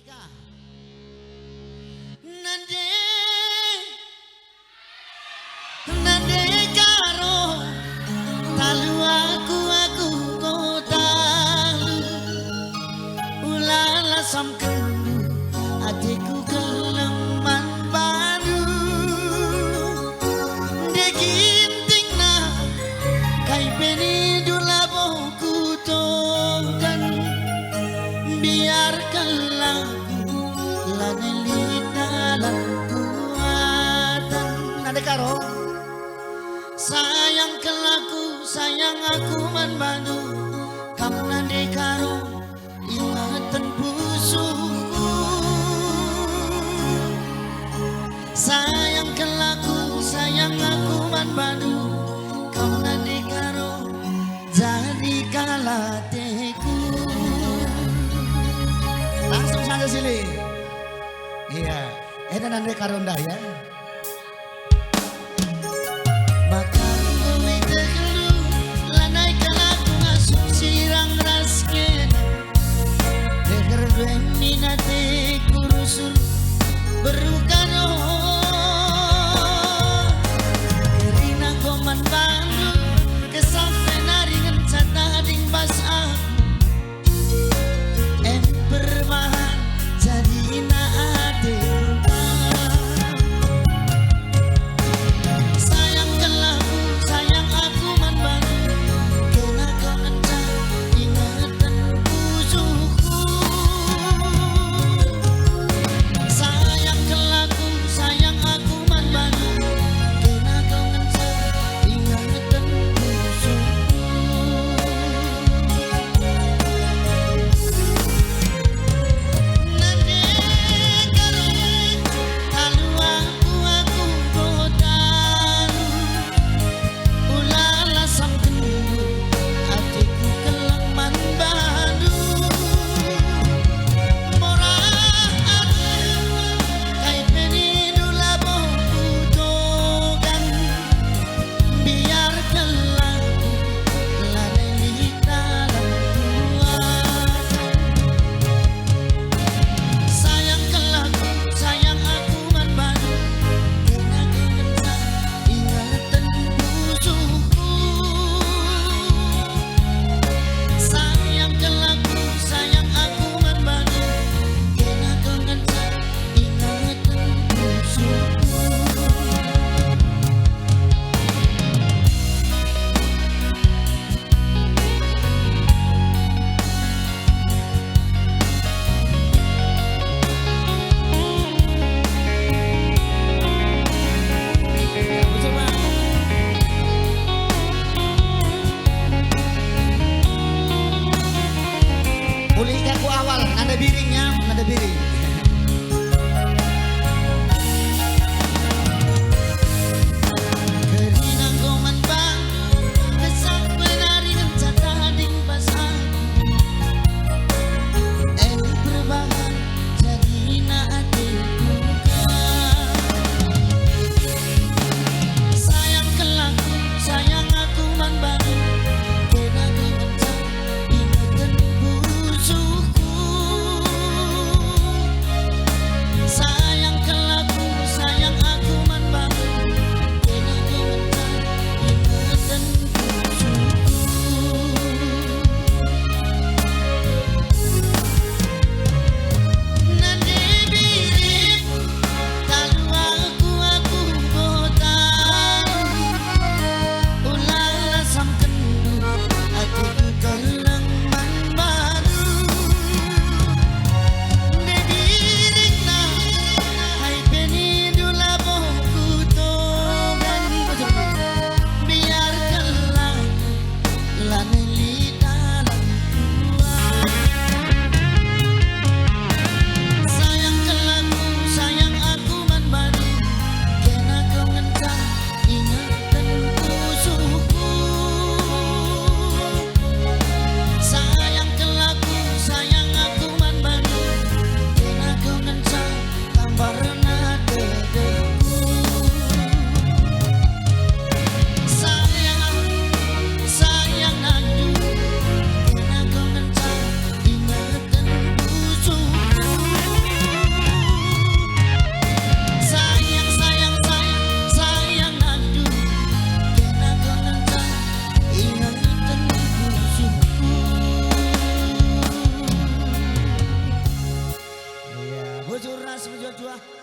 Ika. Nande, nande karo talu aku kota ulala samken adikku keleman baru deginting na kai beni dulaboku tokan biarkanlah dalam kuatan nade karo sayang kelaku sayang aku man bandu kamu nade karo ingatan busuku sayang kelaku sayang aku man bandu kamu nade karo jadi kalateku langsung saja sini. Iya, edan Andre Karonda ya. Bakal kowe tegelu lanai kalaku ngasup sirang rasken. Deger beni nate kurusun berukano. Kerina goman bandu kesampe naringan cata ding bas aku. Berbahan jadi sayang kelaku Bojur Ras menjual